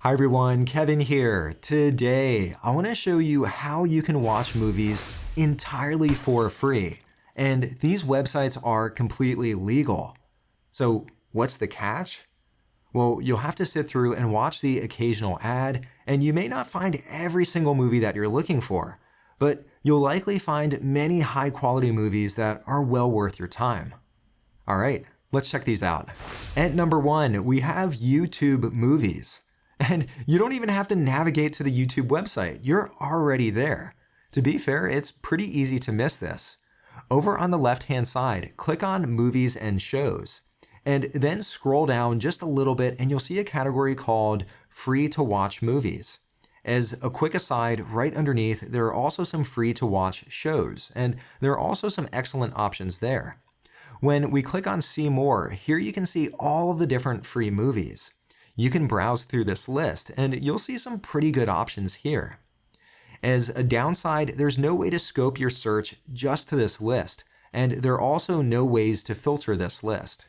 Hi everyone, Kevin here. Today, I want to show you how you can watch movies entirely for free. And these websites are completely legal. So what's the catch? Well, you'll have to sit through and watch the occasional ad, and you may not find every single movie that you're looking for, but you'll likely find many high quality movies that are well worth your time. All right, let's check these out. At number 1, we have YouTube Movies. And you don't even have to navigate to the YouTube website. You're already there. To be fair, it's pretty easy to miss this. Over on the left-hand side, click on Movies and Shows, and then scroll down just a little bit and you'll see a category called Free to Watch Movies. As a quick aside, right underneath, there are also some free to watch shows, and there are also some excellent options there. When we click on See More, here you can see all of the different free movies. You can browse through this list and you'll see some pretty good options here. As a downside, there's no way to scope your search just to this list, and there are also no ways to filter this list.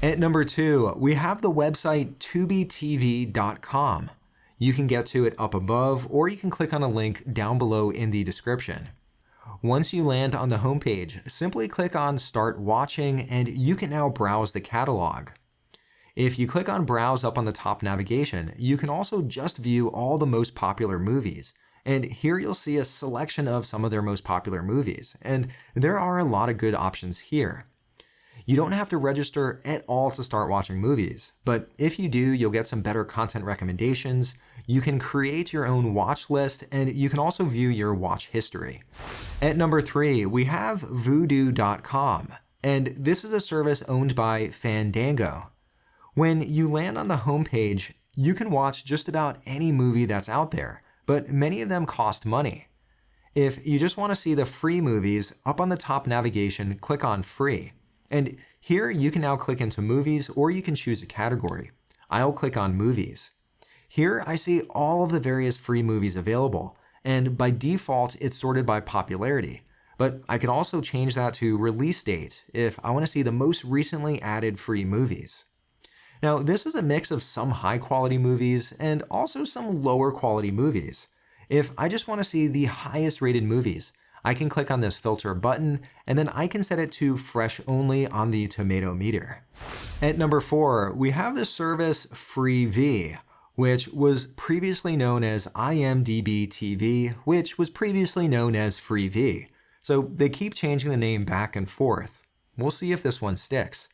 At number 2, we have the website tubitv.com. You can get to it up above, or you can click on a link down below in the description. Once you land on the homepage, simply click on Start Watching and you can now browse the catalog. If you click on Browse up on the top navigation, you can also just view all the most popular movies. And here you'll see a selection of some of their most popular movies. And there are a lot of good options here. You don't have to register at all to start watching movies, but if you do, you'll get some better content recommendations. You can create your own watch list, and you can also view your watch history. At number 3, we have Vudu.com, and this is a service owned by Fandango. When you land on the homepage, you can watch just about any movie that's out there, but many of them cost money. If you just want to see the free movies, up on the top navigation, click on Free. And here you can now click into Movies, or you can choose a category. I'll click on Movies. Here I see all of the various free movies available, and by default it's sorted by popularity. But I can also change that to release date if I want to see the most recently added free movies. Now, this is a mix of some high quality movies and also some lower quality movies. If I just want to see the highest rated movies, I can click on this filter button and then I can set it to fresh only on the tomato meter. At number 4, we have the service Freevee, which was previously known as IMDb TV, which was previously known as Freevee. So they keep changing the name back and forth. We'll see if this one sticks.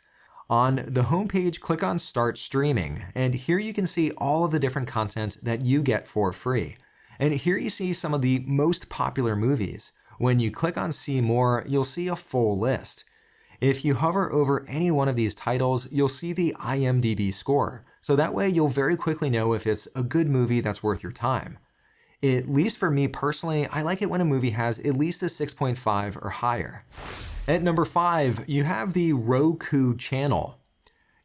On the homepage, click on Start Streaming, and here you can see all of the different content that you get for free. And here you see some of the most popular movies. When you click on See More, you'll see a full list. If you hover over any one of these titles, you'll see the IMDb score, so that way you'll very quickly know if it's a good movie that's worth your time. At least for me personally, I like it when a movie has at least a 6.5 or higher. At number 5, you have the Roku Channel.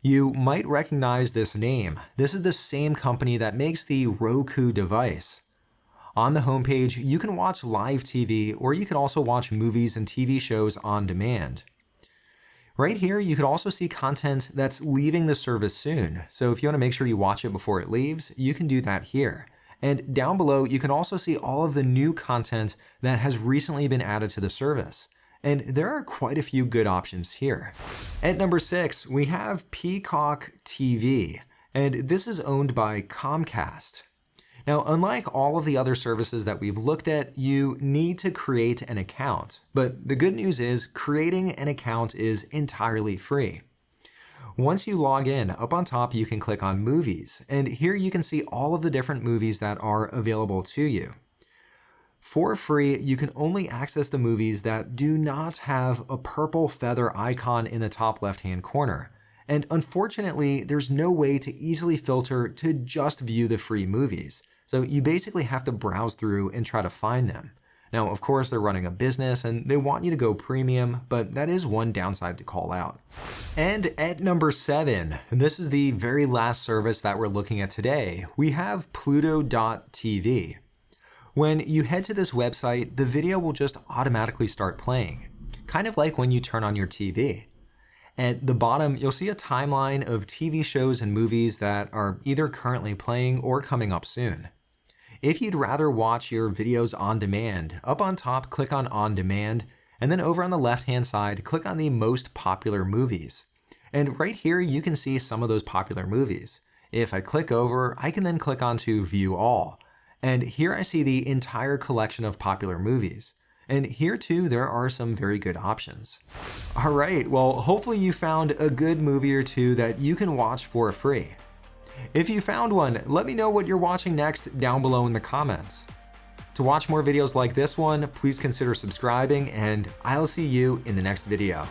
You might recognize this name. This is the same company that makes the Roku device. On the homepage, you can watch live TV, or you can also watch movies and TV shows on demand. Right here, you can also see content that's leaving the service soon. So if you want to make sure you watch it before it leaves, you can do that here. And down below, you can also see all of the new content that has recently been added to the service. And there are quite a few good options here. At number 6, we have Peacock TV, and this is owned by Comcast. Now, unlike all of the other services that we've looked at, you need to create an account. But the good news is creating an account is entirely free. Once you log in, up on top you can click on Movies, and here you can see all of the different movies that are available to you. For free, you can only access the movies that do not have a purple feather icon in the top left-hand corner. And unfortunately, there's no way to easily filter to just view the free movies. So you basically have to browse through and try to find them. Now, of course, they're running a business and they want you to go premium, but that is one downside to call out. And at number 7, this is the very last service that we're looking at today, we have Pluto TV. When you head to this website, the video will just automatically start playing, kind of like when you turn on your TV. At the bottom, you'll see a timeline of TV shows and movies that are either currently playing or coming up soon. If you'd rather watch your videos on demand, up on top, click on Demand, and then over on the left-hand side, click on the Most Popular Movies. And right here, you can see some of those popular movies. If I click over, I can then click onto View All. And here I see the entire collection of popular movies. And here too, there are some very good options. All right, well, hopefully you found a good movie or two that you can watch for free. If you found one, let me know what you're watching next down below in the comments. To watch more videos like this one, please consider subscribing, and I'll see you in the next video.